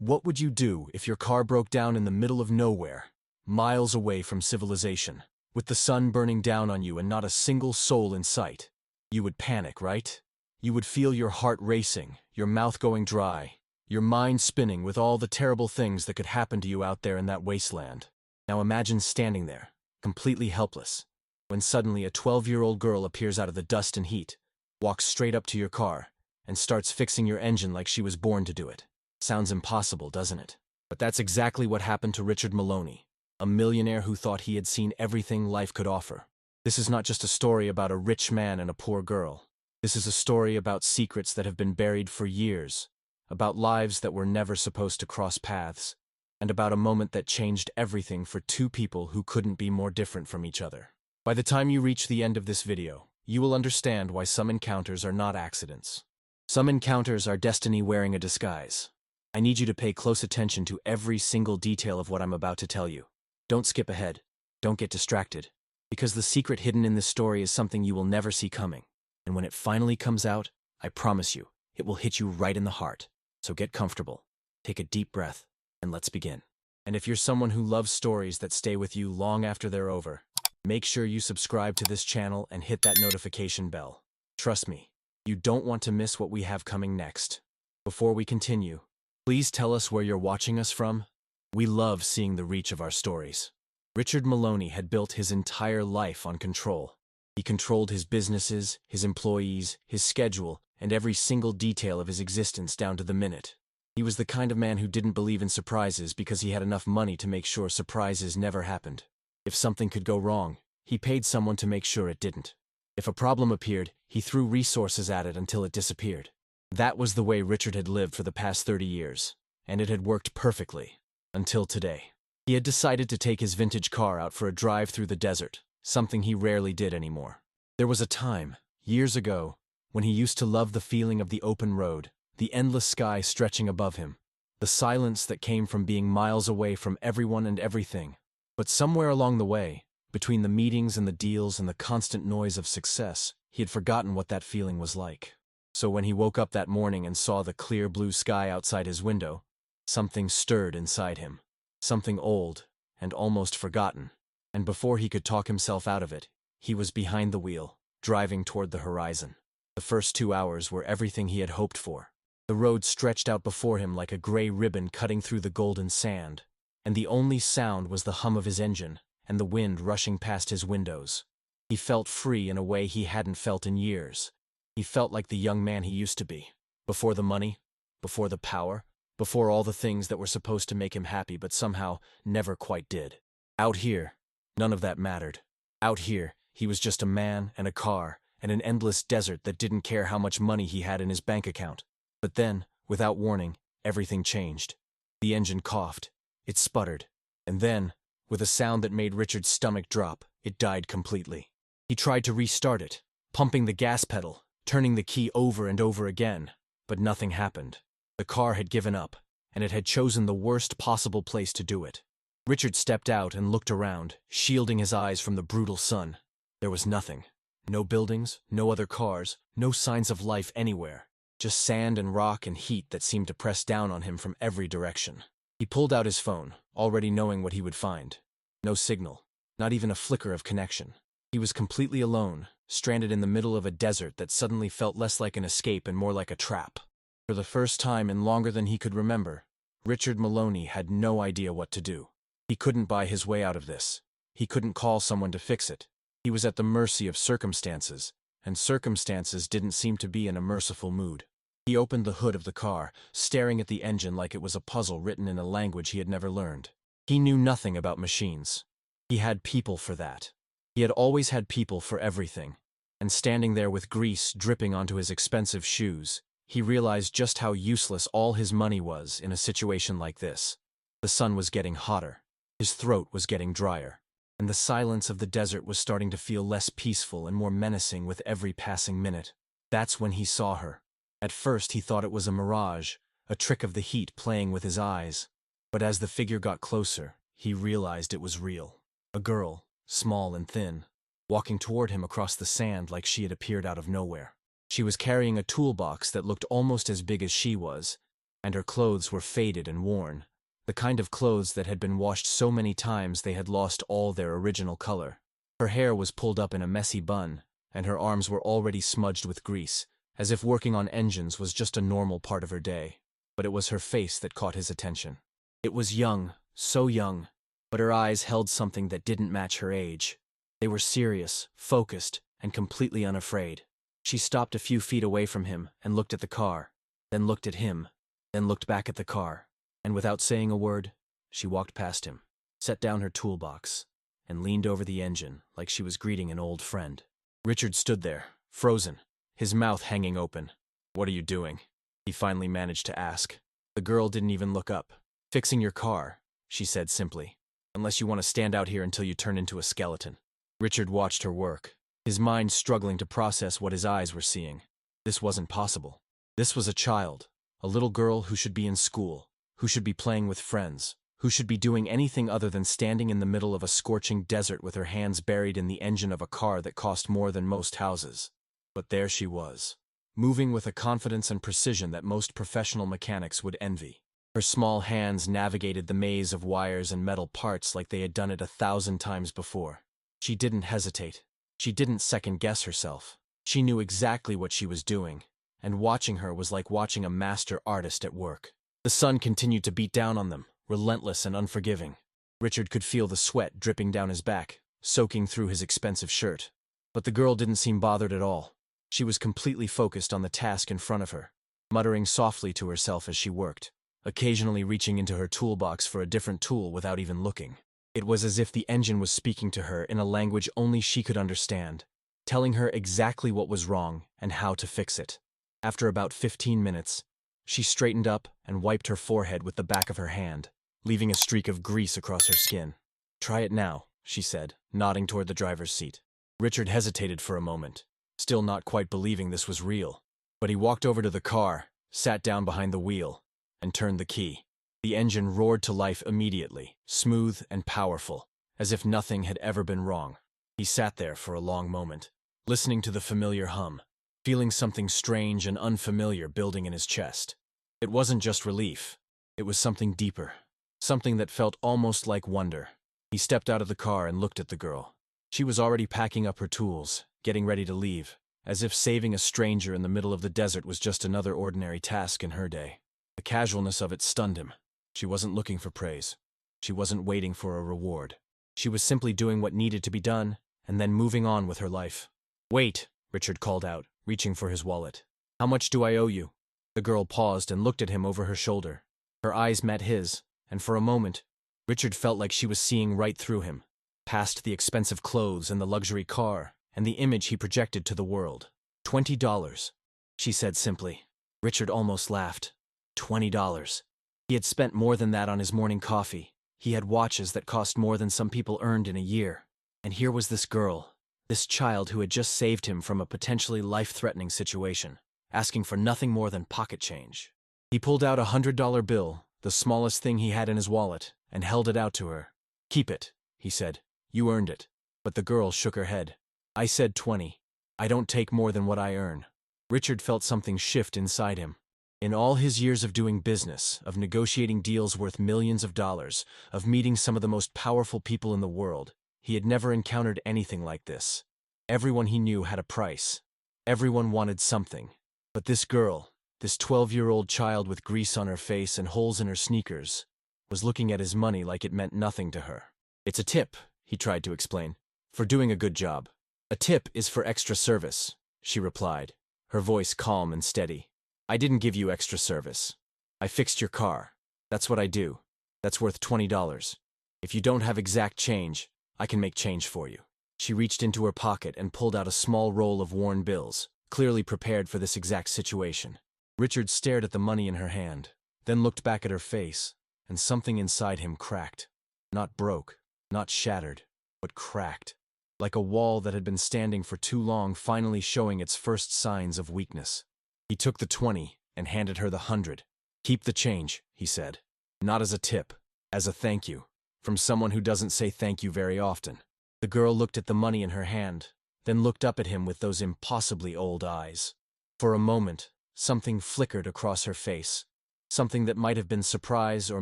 What would you do if your car broke down in the middle of nowhere, miles away from civilization, with the sun burning down on you and not a single soul in sight? You would panic, right? You would feel your heart racing, your mouth going dry, your mind spinning with all the terrible things that could happen to you out there in that wasteland. Now imagine standing there, completely helpless, when suddenly a 12-year-old girl appears out of the dust and heat, walks straight up to your car, and starts fixing your engine like she was born to do it. Sounds impossible, doesn't it? But that's exactly what happened to Richard Maloney, a millionaire who thought he had seen everything life could offer. This is not just a story about a rich man and a poor girl. This is a story about secrets that have been buried for years, about lives that were never supposed to cross paths, and about a moment that changed everything for two people who couldn't be more different from each other. By the time you reach the end of this video, you will understand why some encounters are not accidents. Some encounters are destiny wearing a disguise. I need you to pay close attention to every single detail of what I'm about to tell you. Don't skip ahead. Don't get distracted. Because the secret hidden in this story is something you will never see coming. And when it finally comes out, I promise you, it will hit you right in the heart. So get comfortable, take a deep breath, and let's begin. And if you're someone who loves stories that stay with you long after they're over, make sure you subscribe to this channel and hit that notification bell. Trust me, you don't want to miss what we have coming next. Before we continue, please tell us where you're watching us from. We love seeing the reach of our stories. Richard Maloney had built his entire life on control. He controlled his businesses, his employees, his schedule, and every single detail of his existence down to the minute. He was the kind of man who didn't believe in surprises because he had enough money to make sure surprises never happened. If something could go wrong, he paid someone to make sure it didn't. If a problem appeared, he threw resources at it until it disappeared. That was the way Richard had lived for the past 30 years, and it had worked perfectly. Until today. He had decided to take his vintage car out for a drive through the desert, something he rarely did anymore. There was a time, years ago, when he used to love the feeling of the open road, the endless sky stretching above him, the silence that came from being miles away from everyone and everything. But somewhere along the way, between the meetings and the deals and the constant noise of success, he had forgotten what that feeling was like. So when he woke up that morning and saw the clear blue sky outside his window, something stirred inside him. Something old and almost forgotten. And before he could talk himself out of it, he was behind the wheel, driving toward the horizon. The first 2 hours were everything he had hoped for. The road stretched out before him like a gray ribbon cutting through the golden sand, and the only sound was the hum of his engine and the wind rushing past his windows. He felt free in a way he hadn't felt in years. He felt like the young man he used to be. Before the money, before the power, before all the things that were supposed to make him happy but somehow never quite did. Out here, none of that mattered. Out here, he was just a man and a car and an endless desert that didn't care how much money he had in his bank account. But then, without warning, everything changed. The engine coughed, it sputtered, and then, with a sound that made Richard's stomach drop, it died completely. He tried to restart it, pumping the gas pedal, turning the key over and over again, but nothing happened. The car had given up, and it had chosen the worst possible place to do it. Richard stepped out and looked around, shielding his eyes from the brutal sun. There was nothing. No buildings, no other cars, no signs of life anywhere. Just sand and rock and heat that seemed to press down on him from every direction. He pulled out his phone, already knowing what he would find. No signal, not even a flicker of connection. He was completely alone, stranded in the middle of a desert that suddenly felt less like an escape and more like a trap. For the first time in longer than he could remember, Richard Maloney had no idea what to do. He couldn't buy his way out of this. He couldn't call someone to fix it. He was at the mercy of circumstances, and circumstances didn't seem to be in a merciful mood. He opened the hood of the car, staring at the engine like it was a puzzle written in a language he had never learned. He knew nothing about machines. He had people for that. He had always had people for everything. And standing there with grease dripping onto his expensive shoes, he realized just how useless all his money was in a situation like this. The sun was getting hotter. His throat was getting drier. And the silence of the desert was starting to feel less peaceful and more menacing with every passing minute. That's when he saw her. At first he thought it was a mirage, a trick of the heat playing with his eyes. But as the figure got closer, he realized it was real. A girl, small and thin, walking toward him across the sand like she had appeared out of nowhere. She was carrying a toolbox that looked almost as big as she was, and her clothes were faded and worn, the kind of clothes that had been washed so many times they had lost all their original color. Her hair was pulled up in a messy bun, and her arms were already smudged with grease, as if working on engines was just a normal part of her day. But it was her face that caught his attention. It was young, so young, but her eyes held something that didn't match her age. They were serious, focused, and completely unafraid. She stopped a few feet away from him and looked at the car, then looked at him, then looked back at the car, and without saying a word, she walked past him, set down her toolbox, and leaned over the engine like she was greeting an old friend. Richard stood there, frozen, his mouth hanging open. "What are you doing?" he finally managed to ask. The girl didn't even look up. "Fixing your car," she said simply. "Unless you want to stand out here until you turn into a skeleton." Richard watched her work, his mind struggling to process what his eyes were seeing. This wasn't possible. This was a child, a little girl who should be in school, who should be playing with friends, who should be doing anything other than standing in the middle of a scorching desert with her hands buried in the engine of a car that cost more than most houses. But there she was, moving with a confidence and precision that most professional mechanics would envy. Her small hands navigated the maze of wires and metal parts like they had done it 1,000 times before. She didn't hesitate. She didn't second-guess herself. She knew exactly what she was doing, and watching her was like watching a master artist at work. The sun continued to beat down on them, relentless and unforgiving. Richard could feel the sweat dripping down his back, soaking through his expensive shirt. But the girl didn't seem bothered at all. She was completely focused on the task in front of her, muttering softly to herself as she worked, occasionally reaching into her toolbox for a different tool without even looking. It was as if the engine was speaking to her in a language only she could understand, telling her exactly what was wrong and how to fix it. After about 15 minutes, she straightened up and wiped her forehead with the back of her hand, leaving a streak of grease across her skin. "Try it now," she said, nodding toward the driver's seat. Richard hesitated for a moment, still not quite believing this was real. But he walked over to the car, sat down behind the wheel, and turned the key. The engine roared to life immediately, smooth and powerful, as if nothing had ever been wrong. He sat there for a long moment, listening to the familiar hum, feeling something strange and unfamiliar building in his chest. It wasn't just relief. It was something deeper, something that felt almost like wonder. He stepped out of the car and looked at the girl. She was already packing up her tools, getting ready to leave, as if saving a stranger in the middle of the desert was just another ordinary task in her day. The casualness of it stunned him. She wasn't looking for praise. She wasn't waiting for a reward. She was simply doing what needed to be done, and then moving on with her life. "Wait," Richard called out, reaching for his wallet. "How much do I owe you?" The girl paused and looked at him over her shoulder. Her eyes met his, and for a moment, Richard felt like she was seeing right through him, past the expensive clothes and the luxury car, and the image he projected to the world. $20, she said simply. Richard almost laughed. $20. He had spent more than that on his morning coffee. He had watches that cost more than some people earned in a year. And here was this girl, this child who had just saved him from a potentially life-threatening situation, asking for nothing more than pocket change. He pulled out a $100 bill, the smallest thing he had in his wallet, and held it out to her. "Keep it," he said. "You earned it." But the girl shook her head. "I said 20. I don't take more than what I earn." Richard felt something shift inside him. In all his years of doing business, of negotiating deals worth millions of dollars, of meeting some of the most powerful people in the world, he had never encountered anything like this. Everyone he knew had a price. Everyone wanted something. But this girl, this 12-year-old child with grease on her face and holes in her sneakers, was looking at his money like it meant nothing to her. "It's a tip," he tried to explain, "for doing a good job." "A tip is for extra service," she replied, her voice calm and steady. "I didn't give you extra service. I fixed your car. That's what I do. That's worth $20. If you don't have exact change, I can make change for you." She reached into her pocket and pulled out a small roll of worn bills, clearly prepared for this exact situation. Richard stared at the money in her hand, then looked back at her face, and something inside him cracked. Not broke, not shattered, but cracked. Like a wall that had been standing for too long finally showing its first signs of weakness. He took the 20 and handed her the 100. "Keep the change," he said. "Not as a tip, as a thank you, from someone who doesn't say thank you very often." The girl looked at the money in her hand, then looked up at him with those impossibly old eyes. For a moment, something flickered across her face. Something that might have been surprise or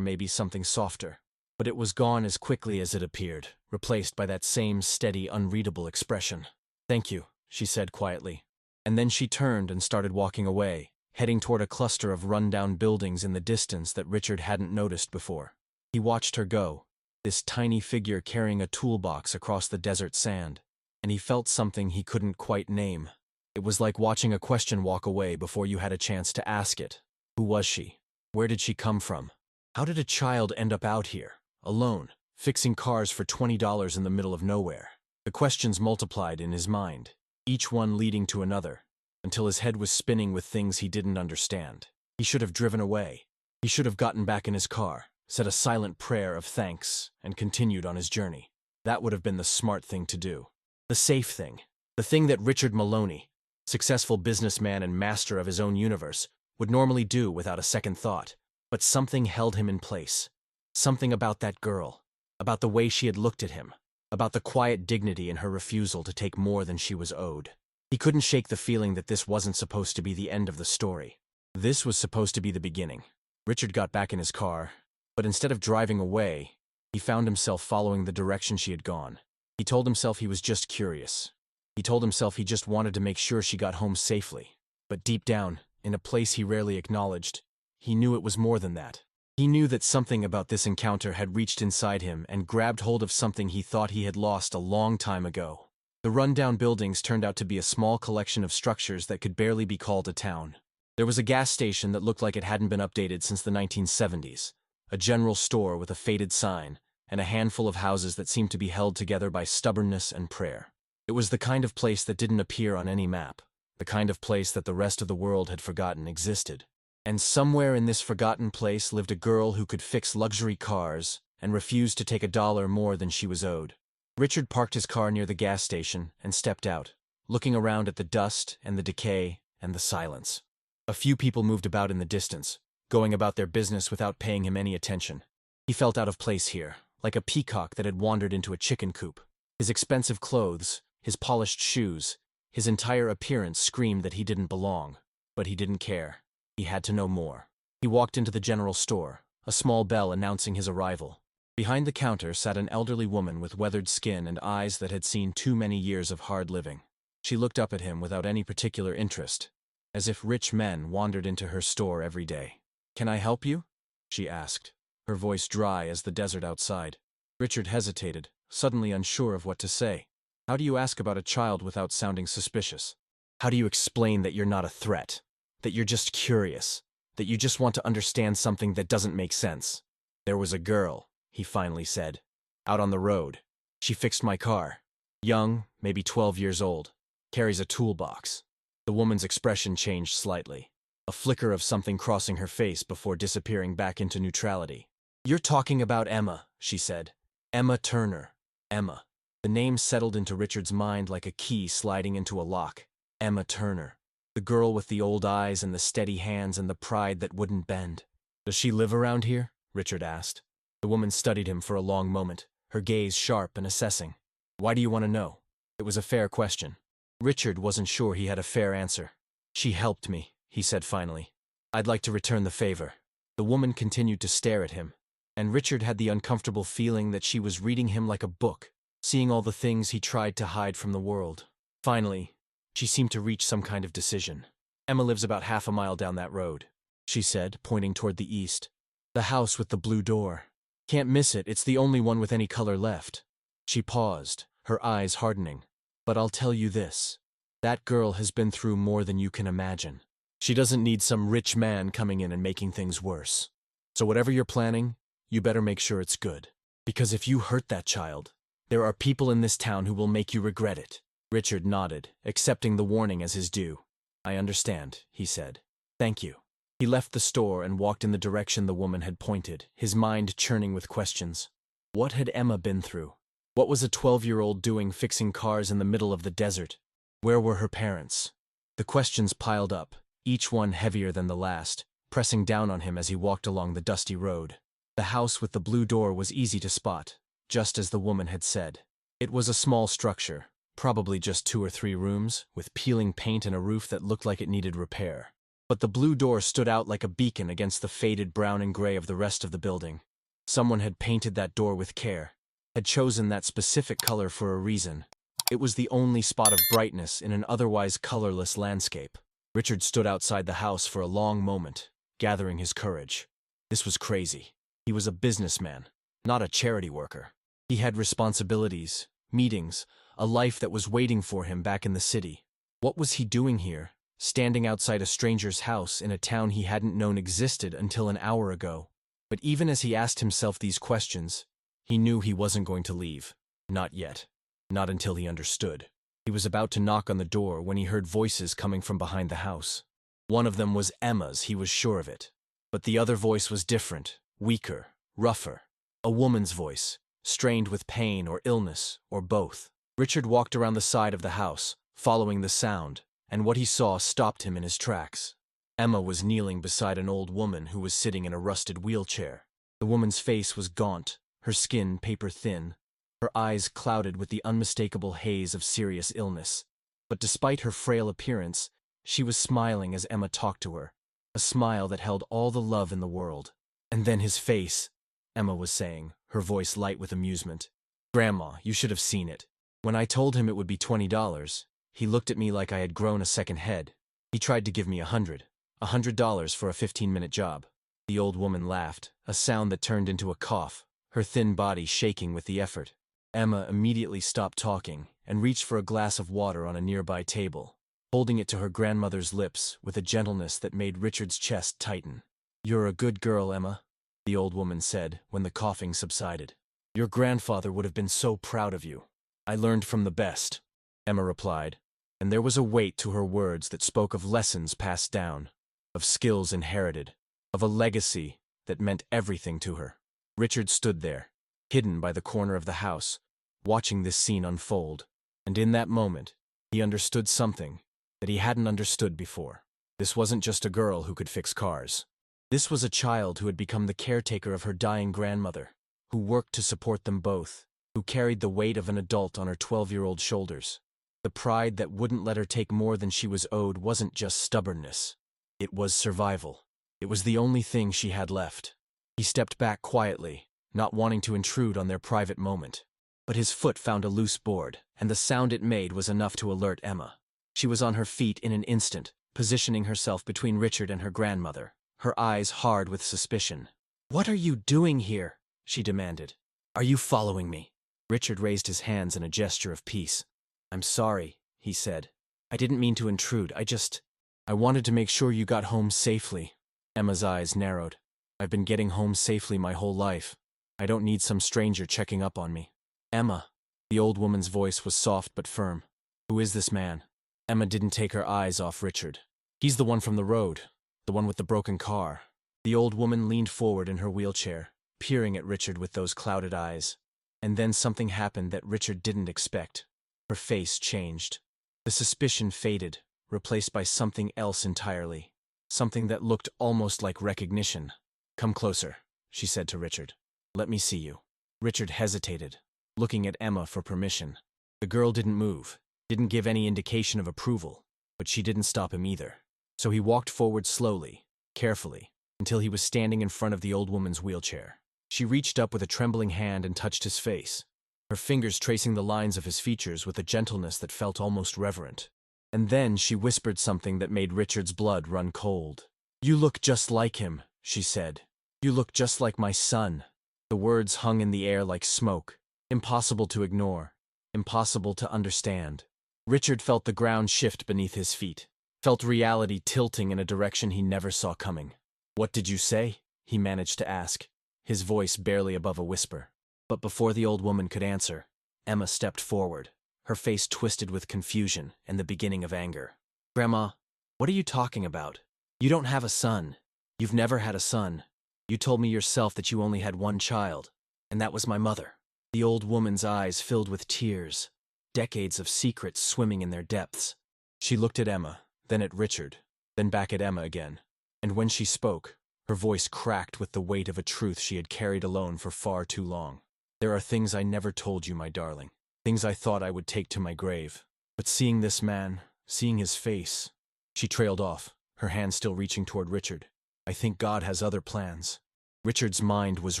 maybe something softer. But it was gone as quickly as it appeared, replaced by that same steady, unreadable expression. "Thank you," she said quietly. And then she turned and started walking away, heading toward a cluster of run-down buildings in the distance that Richard hadn't noticed before. He watched her go, this tiny figure carrying a toolbox across the desert sand, and he felt something he couldn't quite name. It was like watching a question walk away before you had a chance to ask it. Who was she? Where did she come from? How did a child end up out here, alone, fixing cars for $20 in the middle of nowhere? The questions multiplied in his mind, each one leading to another, until his head was spinning with things he didn't understand. He should have driven away. He should have gotten back in his car, said a silent prayer of thanks, and continued on his journey. That would have been the smart thing to do. The safe thing. The thing that Richard Maloney, successful businessman and master of his own universe, would normally do without a second thought. But something held him in place. Something about that girl, about the way she had looked at him, about the quiet dignity in her refusal to take more than she was owed. He couldn't shake the feeling that this wasn't supposed to be the end of the story. This was supposed to be the beginning. Richard got back in his car, but instead of driving away, he found himself following the direction she had gone. He told himself he was just curious. He told himself he just wanted to make sure she got home safely. But deep down, in a place he rarely acknowledged, he knew it was more than that. He knew that something about this encounter had reached inside him and grabbed hold of something he thought he had lost a long time ago. The run-down buildings turned out to be a small collection of structures that could barely be called a town. There was a gas station that looked like it hadn't been updated since the 1970s, a general store with a faded sign, and a handful of houses that seemed to be held together by stubbornness and prayer. It was the kind of place that didn't appear on any map, the kind of place that the rest of the world had forgotten existed. And somewhere in this forgotten place lived a girl who could fix luxury cars and refused to take $1 more than she was owed. Richard parked his car near the gas station and stepped out, looking around at the dust and the decay and the silence. A few people moved about in the distance, going about their business without paying him any attention. He felt out of place here, like a peacock that had wandered into a chicken coop. His expensive clothes, his polished shoes, his entire appearance screamed that he didn't belong, but he didn't care. He had to know more. He walked into the general store, a small bell announcing his arrival. Behind the counter sat an elderly woman with weathered skin and eyes that had seen too many years of hard living. She looked up at him without any particular interest, as if rich men wandered into her store every day. "Can I help you?" she asked, her voice dry as the desert outside. Richard hesitated, suddenly unsure of what to say. How do you ask about a child without sounding suspicious? How do you explain that you're not a threat? That you're just curious? That you just want to understand something that doesn't make sense? "There was a girl," he finally said, "out on the road. She fixed my car. Young, maybe 12 years old. Carries a toolbox." The woman's expression changed slightly, a flicker of something crossing her face before disappearing back into neutrality. "You're talking about Emma," she said. "Emma Turner." Emma. The name settled into Richard's mind like a key sliding into a lock. Emma Turner. The girl with the old eyes and the steady hands and the pride that wouldn't bend. "Does she live around here?" Richard asked. The woman studied him for a long moment, her gaze sharp and assessing. "Why do you want to know?" It was a fair question. Richard wasn't sure he had a fair answer. "She helped me," he said finally. "I'd like to return the favor." The woman continued to stare at him, and Richard had the uncomfortable feeling that she was reading him like a book, seeing all the things he tried to hide from the world. Finally, she seemed to reach some kind of decision. "Emma lives about half a mile down that road," she said, pointing toward the east. "The house with the blue door. Can't miss it, it's the only one with any color left." She paused, her eyes hardening. "But I'll tell you this. That girl has been through more than you can imagine. She doesn't need some rich man coming in and making things worse. So whatever you're planning, you better make sure it's good. Because if you hurt that child, there are people in this town who will make you regret it." Richard nodded, accepting the warning as his due. "I understand," he said. "Thank you." He left the store and walked in the direction the woman had pointed, his mind churning with questions. What had Emma been through? What was a 12-year-old doing fixing cars in the middle of the desert? Where were her parents? The questions piled up, each one heavier than the last, pressing down on him as he walked along the dusty road. The house with the blue door was easy to spot, just as the woman had said. It was a small structure, probably just 2 or 3 rooms, with peeling paint and a roof that looked like it needed repair. But the blue door stood out like a beacon against the faded brown and gray of the rest of the building. Someone had painted that door with care, had chosen that specific color for a reason. It was the only spot of brightness in an otherwise colorless landscape. Richard stood outside the house for a long moment, gathering his courage. This was crazy. He was a businessman, not a charity worker. He had responsibilities, meetings, a life that was waiting for him back in the city. What was he doing here, standing outside a stranger's house in a town he hadn't known existed until an hour ago? But even as he asked himself these questions, he knew he wasn't going to leave. Not yet. Not until he understood. He was about to knock on the door when he heard voices coming from behind the house. One of them was Emma's, he was sure of it. But the other voice was different, weaker, rougher. A woman's voice, strained with pain or illness, or both. Richard walked around the side of the house, following the sound, and what he saw stopped him in his tracks. Emma was kneeling beside an old woman who was sitting in a rusted wheelchair. The woman's face was gaunt, her skin paper-thin, her eyes clouded with the unmistakable haze of serious illness. But despite her frail appearance, she was smiling as Emma talked to her, a smile that held all the love in the world. And then his face, Emma was saying, her voice light with amusement. "Grandma, you should have seen it. When I told him it would be $20, he looked at me like I had grown a second head. He tried to give me $100 for a 15-minute job." The old woman laughed, a sound that turned into a cough, her thin body shaking with the effort. Emma immediately stopped talking and reached for a glass of water on a nearby table, holding it to her grandmother's lips with a gentleness that made Richard's chest tighten. "You're a good girl, Emma," the old woman said when the coughing subsided. "Your grandfather would have been so proud of you." "I learned from the best," Emma replied, and there was a weight to her words that spoke of lessons passed down, of skills inherited, of a legacy that meant everything to her. Richard stood there, hidden by the corner of the house, watching this scene unfold, and in that moment, he understood something that he hadn't understood before. This wasn't just a girl who could fix cars. This was a child who had become the caretaker of her dying grandmother, who worked to support them both, who carried the weight of an adult on her 12-year-old shoulders. The pride that wouldn't let her take more than she was owed wasn't just stubbornness. It was survival. It was the only thing she had left. He stepped back quietly, not wanting to intrude on their private moment. But his foot found a loose board, and the sound it made was enough to alert Emma. She was on her feet in an instant, positioning herself between Richard and her grandmother, her eyes hard with suspicion. "What are you doing here?" she demanded. "Are you following me?" Richard raised his hands in a gesture of peace. "I'm sorry," he said. "I didn't mean to intrude, I wanted to make sure you got home safely." Emma's eyes narrowed. "I've been getting home safely my whole life. I don't need some stranger checking up on me." "Emma," the old woman's voice was soft but firm. "Who is this man?" Emma didn't take her eyes off Richard. "He's the one from the road, the one with the broken car." The old woman leaned forward in her wheelchair, peering at Richard with those clouded eyes. And then something happened that Richard didn't expect. Her face changed. The suspicion faded, replaced by something else entirely. Something that looked almost like recognition. "Come closer," she said to Richard. "Let me see you." Richard hesitated, looking at Emma for permission. The girl didn't move, didn't give any indication of approval, but she didn't stop him either. So he walked forward slowly, carefully, until he was standing in front of the old woman's wheelchair. She reached up with a trembling hand and touched his face, her fingers tracing the lines of his features with a gentleness that felt almost reverent. And then she whispered something that made Richard's blood run cold. "You look just like him," she said. "You look just like my son." The words hung in the air like smoke, impossible to ignore, impossible to understand. Richard felt the ground shift beneath his feet, felt reality tilting in a direction he never saw coming. "What did you say?" he managed to ask, his voice barely above a whisper. But before the old woman could answer, Emma stepped forward, her face twisted with confusion and the beginning of anger. "Grandma, what are you talking about? You don't have a son. You've never had a son. You told me yourself that you only had one child, and that was my mother." The old woman's eyes filled with tears, decades of secrets swimming in their depths. She looked at Emma, then at Richard, then back at Emma again. And when she spoke, her voice cracked with the weight of a truth she had carried alone for far too long. "There are things I never told you, my darling. Things I thought I would take to my grave. But seeing this man, seeing his face..." She trailed off, her hand still reaching toward Richard. "I think God has other plans." Richard's mind was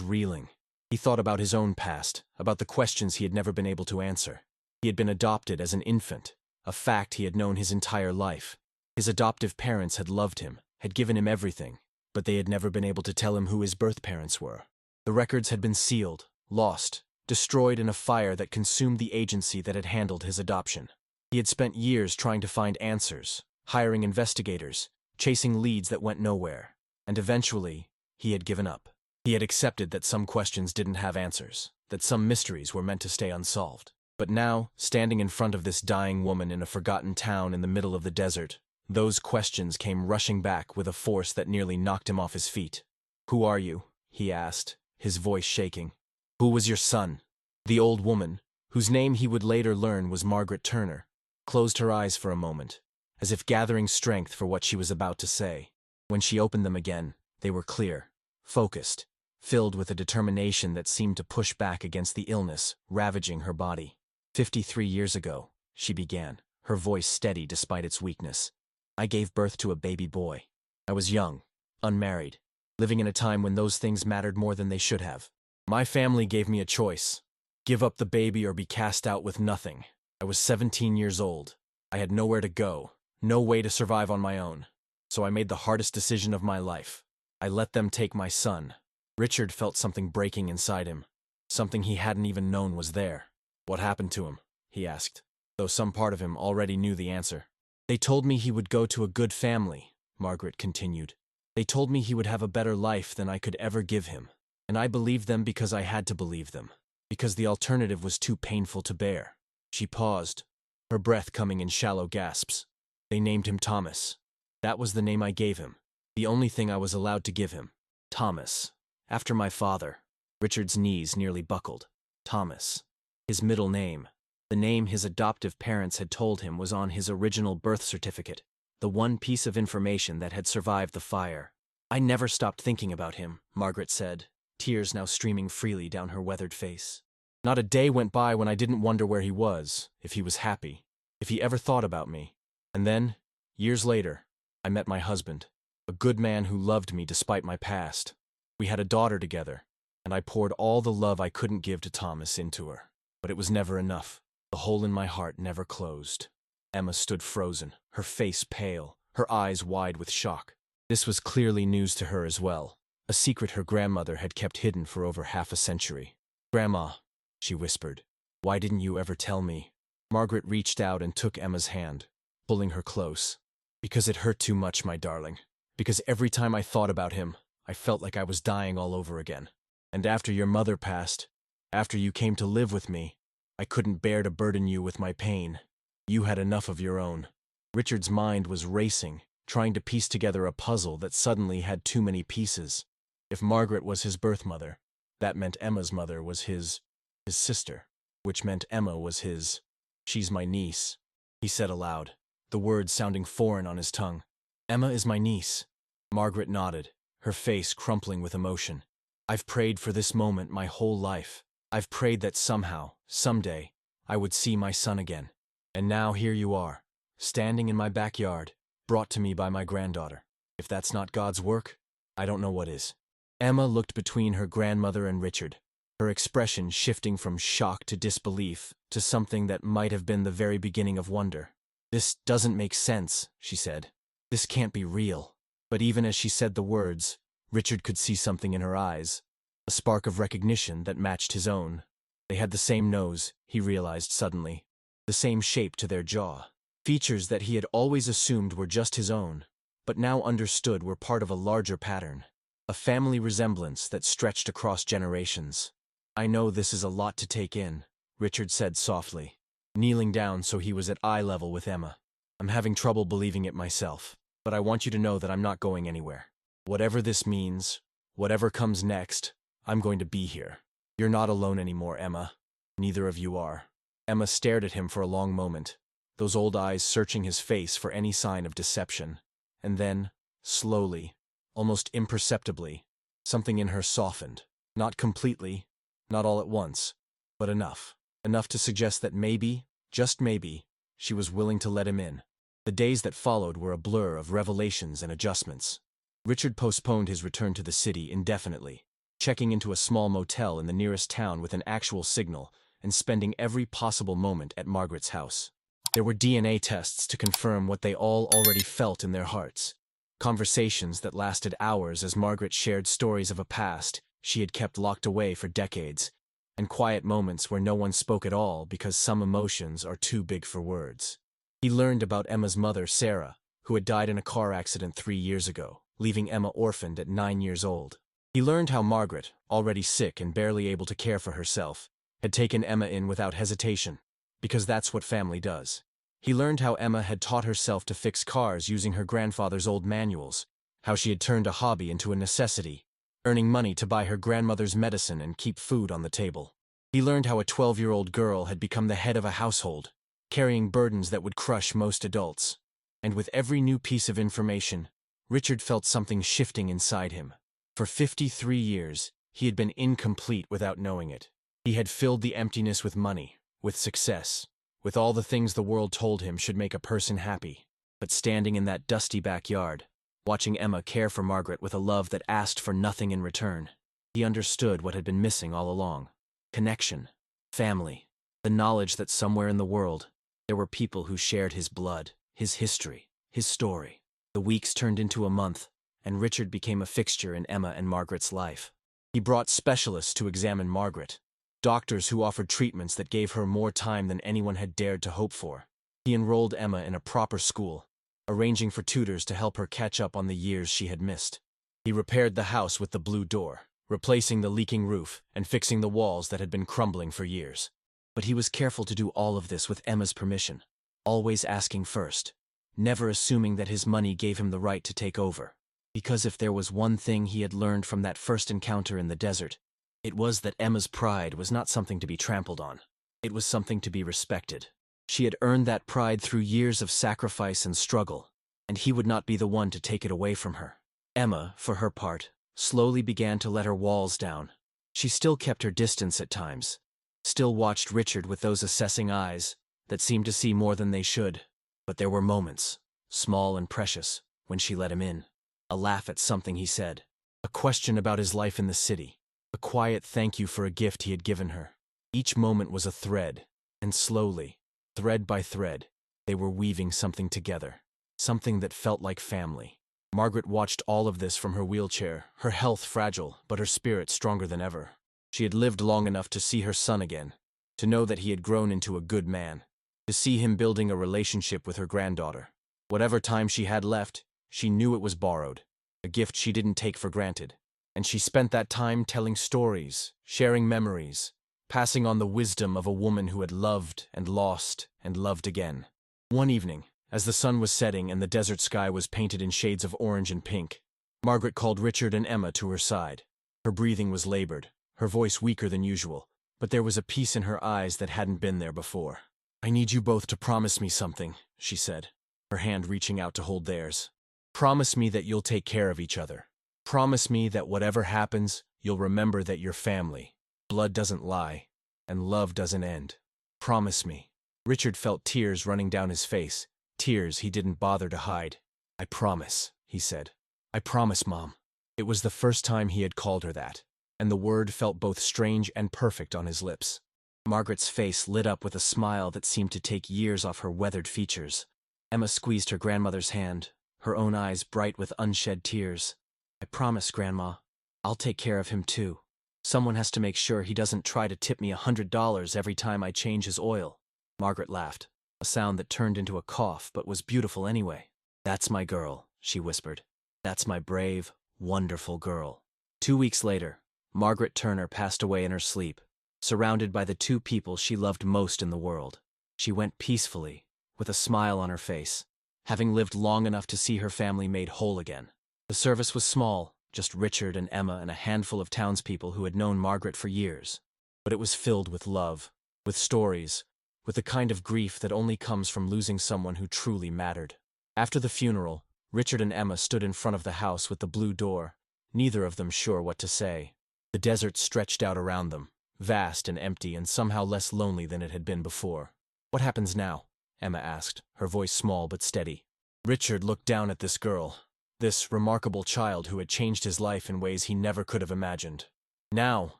reeling. He thought about his own past, about the questions he had never been able to answer. He had been adopted as an infant, a fact he had known his entire life. His adoptive parents had loved him, had given him everything, but they had never been able to tell him who his birth parents were. The records had been sealed, lost, destroyed in a fire that consumed the agency that had handled his adoption. He had spent years trying to find answers, hiring investigators, chasing leads that went nowhere, and eventually, he had given up. He had accepted that some questions didn't have answers, that some mysteries were meant to stay unsolved. But now, standing in front of this dying woman in a forgotten town in the middle of the desert, those questions came rushing back with a force that nearly knocked him off his feet. "Who are you?" he asked, his voice shaking. "Who was your son?" The old woman, whose name he would later learn was Margaret Turner, closed her eyes for a moment, as if gathering strength for what she was about to say. When she opened them again, they were clear, focused, filled with a determination that seemed to push back against the illness ravaging her body. 53 years ago, she began, her voice steady despite its weakness. "I gave birth to a baby boy. I was young, unmarried, living in a time when those things mattered more than they should have. My family gave me a choice: give up the baby or be cast out with nothing. I was 17 years old. I had nowhere to go, no way to survive on my own. So I made the hardest decision of my life. I let them take my son." Richard felt something breaking inside him, something he hadn't even known was there. "What happened to him?" he asked, though some part of him already knew the answer. "They told me he would go to a good family," Margaret continued. "They told me he would have a better life than I could ever give him. And I believed them because I had to believe them, because the alternative was too painful to bear." She paused, her breath coming in shallow gasps. "They named him Thomas. That was the name I gave him, the only thing I was allowed to give him. Thomas. After my father." Richard's knees nearly buckled. Thomas. His middle name. The name his adoptive parents had told him was on his original birth certificate, the one piece of information that had survived the fire. "I never stopped thinking about him," Margaret said, tears now streaming freely down her weathered face. "Not a day went by when I didn't wonder where he was, if he was happy, if he ever thought about me. And then, years later, I met my husband, a good man who loved me despite my past. We had a daughter together, and I poured all the love I couldn't give to Thomas into her. But it was never enough. The hole in my heart never closed." Emma stood frozen, her face pale, her eyes wide with shock. This was clearly news to her as well, a secret her grandmother had kept hidden for over half a century. "Grandma," she whispered, "why didn't you ever tell me?" Margaret reached out and took Emma's hand, pulling her close. "Because it hurt too much, my darling. Because every time I thought about him, I felt like I was dying all over again. And after your mother passed, after you came to live with me, I couldn't bear to burden you with my pain. You had enough of your own." Richard's mind was racing, trying to piece together a puzzle that suddenly had too many pieces. If Margaret was his birth mother, that meant Emma's mother was his sister, which meant Emma was his. "She's my niece," he said aloud, the words sounding foreign on his tongue. "Emma is my niece." Margaret nodded, her face crumpling with emotion. "I've prayed for this moment my whole life. I've prayed that somehow, someday, I would see my son again. And now here you are, standing in my backyard, brought to me by my granddaughter. If that's not God's work, I don't know what is." Emma looked between her grandmother and Richard, her expression shifting from shock to disbelief to something that might have been the very beginning of wonder. "This doesn't make sense," she said. "This can't be real." But even as she said the words, Richard could see something in her eyes, a spark of recognition that matched his own. They had the same nose, he realized suddenly, the same shape to their jaw, features that he had always assumed were just his own, but now understood were part of a larger pattern, a family resemblance that stretched across generations. "I know this is a lot to take in," Richard said softly, kneeling down so he was at eye level with Emma. "I'm having trouble believing it myself, but I want you to know that I'm not going anywhere. Whatever this means, whatever comes next, I'm going to be here. You're not alone anymore, Emma. Neither of you are." Emma stared at him for a long moment, those old eyes searching his face for any sign of deception. And then, slowly, almost imperceptibly, something in her softened. Not completely, not all at once, but enough. Enough to suggest that maybe, just maybe, she was willing to let him in. The days that followed were a blur of revelations and adjustments. Richard postponed his return to the city indefinitely, checking into a small motel in the nearest town with an actual signal and spending every possible moment at Margaret's house. There were DNA tests to confirm what they all already felt in their hearts. Conversations that lasted hours as Margaret shared stories of a past she had kept locked away for decades, and quiet moments where no one spoke at all because some emotions are too big for words. He learned about Emma's mother, Sarah, who had died in a car accident 3 years ago, leaving Emma orphaned at 9 years old. He learned how Margaret, already sick and barely able to care for herself, had taken Emma in without hesitation, because that's what family does. He learned how Emma had taught herself to fix cars using her grandfather's old manuals, how she had turned a hobby into a necessity, earning money to buy her grandmother's medicine and keep food on the table. He learned how a 12-year-old girl had become the head of a household, carrying burdens that would crush most adults. And with every new piece of information, Richard felt something shifting inside him. For 53 years, he had been incomplete without knowing it. He had filled the emptiness with money, with success, with all the things the world told him should make a person happy. But standing in that dusty backyard, watching Emma care for Margaret with a love that asked for nothing in return, he understood what had been missing all along. Connection, family, the knowledge that somewhere in the world, there were people who shared his blood, his history, his story. The weeks turned into a month, and Richard became a fixture in Emma and Margaret's life. He brought specialists to examine Margaret, doctors who offered treatments that gave her more time than anyone had dared to hope for. He enrolled Emma in a proper school, arranging for tutors to help her catch up on the years she had missed. He repaired the house with the blue door, replacing the leaking roof and fixing the walls that had been crumbling for years. But he was careful to do all of this with Emma's permission, always asking first, never assuming that his money gave him the right to take over. Because if there was one thing he had learned from that first encounter in the desert, it was that Emma's pride was not something to be trampled on. It was something to be respected. She had earned that pride through years of sacrifice and struggle, and he would not be the one to take it away from her. Emma, for her part, slowly began to let her walls down. She still kept her distance at times, still watched Richard with those assessing eyes that seemed to see more than they should. But there were moments, small and precious, when she let him in. A laugh at something he said, a question about his life in the city, a quiet thank you for a gift he had given her. Each moment was a thread, and slowly, thread by thread, they were weaving something together, something that felt like family. Margaret watched all of this from her wheelchair, her health fragile, but her spirit stronger than ever. She had lived long enough to see her son again, to know that he had grown into a good man, to see him building a relationship with her granddaughter. Whatever time she had left, she knew it was borrowed, a gift she didn't take for granted. And she spent that time telling stories, sharing memories, passing on the wisdom of a woman who had loved and loved again. One evening, as the sun was setting and the desert sky was painted in shades of orange and pink, Margaret called Richard and Emma to her side. Her breathing was labored, her voice weaker than usual, but there was a peace in her eyes that hadn't been there before. "I need you both to promise me something," she said, her hand reaching out to hold theirs. "Promise me that you'll take care of each other. Promise me that whatever happens, you'll remember that you're family. Blood doesn't lie, and love doesn't end. Promise me." Richard felt tears running down his face, tears he didn't bother to hide. "I promise," he said. "I promise, Mom." It was the first time he had called her that, and the word felt both strange and perfect on his lips. Margaret's face lit up with a smile that seemed to take years off her weathered features. Emma squeezed her grandmother's hand, her own eyes bright with unshed tears. "I promise, Grandma. I'll take care of him too. Someone has to make sure he doesn't try to tip me $100 every time I change his oil." Margaret laughed, a sound that turned into a cough but was beautiful anyway. "That's my girl," she whispered. "That's my brave, wonderful girl." 2 weeks later, Margaret Turner passed away in her sleep, surrounded by the two people she loved most in the world. She went peacefully, with a smile on her face, having lived long enough to see her family made whole again. The service was small, just Richard and Emma and a handful of townspeople who had known Margaret for years. But it was filled with love, with stories, with the kind of grief that only comes from losing someone who truly mattered. After the funeral, Richard and Emma stood in front of the house with the blue door, neither of them sure what to say. The desert stretched out around them, vast and empty and somehow less lonely than it had been before. "What happens now?" Emma asked, her voice small but steady. Richard looked down at this girl, this remarkable child who had changed his life in ways he never could have imagined. Now,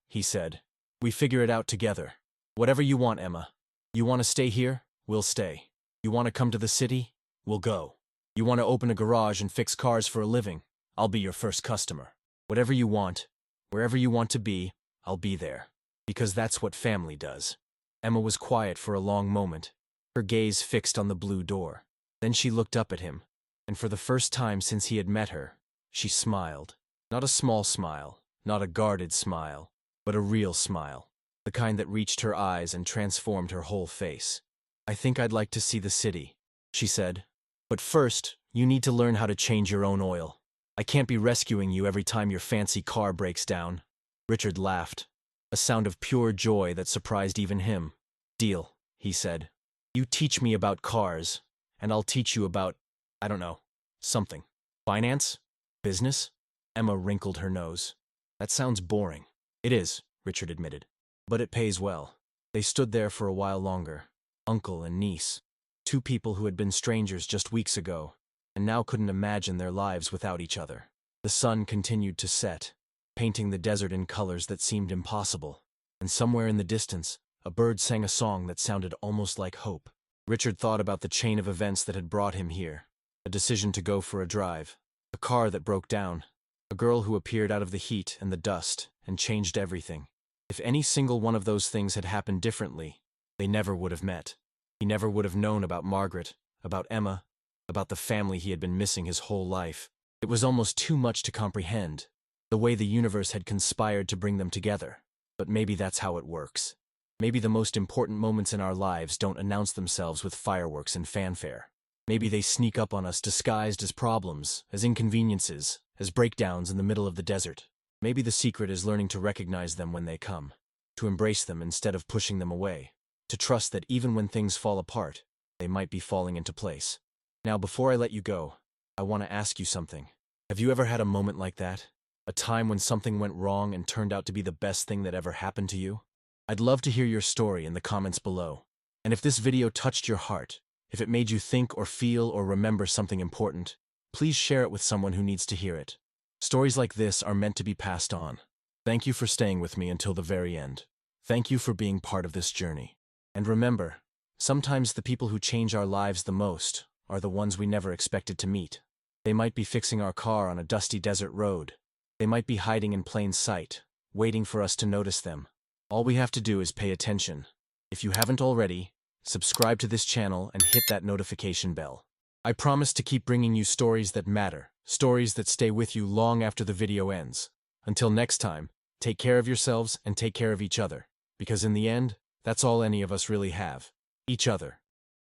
he said, we figure it out together. Whatever you want, Emma. You want to stay here? We'll stay. You want to come to the city? We'll go. You want to open a garage and fix cars for a living? I'll be your first customer. Whatever you want, wherever you want to be, I'll be there. Because that's what family does. Emma was quiet for a long moment, her gaze fixed on the blue door. Then she looked up at him, and for the first time since he had met her, she smiled. Not a small smile, not a guarded smile, but a real smile, the kind that reached her eyes and transformed her whole face. I think I'd like to see the city, she said. But first, you need to learn how to change your own oil. I can't be rescuing you every time your fancy car breaks down. Richard laughed, a sound of pure joy that surprised even him. Deal, he said. You teach me about cars, and I'll teach you about, I don't know, something. Finance? Business? Emma wrinkled her nose. That sounds boring. It is, Richard admitted. But it pays well. They stood there for a while longer, uncle and niece, two people who had been strangers just weeks ago, and now couldn't imagine their lives without each other. The sun continued to set, painting the desert in colors that seemed impossible, and somewhere in the distance, a bird sang a song that sounded almost like hope. Richard thought about the chain of events that had brought him here, a decision to go for a drive, a car that broke down, a girl who appeared out of the heat and the dust and changed everything. If any single one of those things had happened differently, they never would have met. He never would have known about Margaret, about Emma, about the family he had been missing his whole life. It was almost too much to comprehend, the way the universe had conspired to bring them together. But maybe that's how it works. Maybe the most important moments in our lives don't announce themselves with fireworks and fanfare. Maybe they sneak up on us disguised as problems, as inconveniences, as breakdowns in the middle of the desert. Maybe the secret is learning to recognize them when they come, to embrace them instead of pushing them away, to trust that even when things fall apart, they might be falling into place. Now, before I let you go, I want to ask you something. Have you ever had a moment like that? A time when something went wrong and turned out to be the best thing that ever happened to you? I'd love to hear your story in the comments below. And if this video touched your heart, if it made you think or feel or remember something important, please share it with someone who needs to hear it. Stories like this are meant to be passed on. Thank you for staying with me until the very end. Thank you for being part of this journey. And remember, sometimes the people who change our lives the most are the ones we never expected to meet. They might be fixing our car on a dusty desert road. They might be hiding in plain sight, waiting for us to notice them. All we have to do is pay attention. If you haven't already, subscribe to this channel and hit that notification bell. I promise to keep bringing you stories that matter, stories that stay with you long after the video ends. Until next time, take care of yourselves and take care of each other, because in the end, that's all any of us really have. Each other.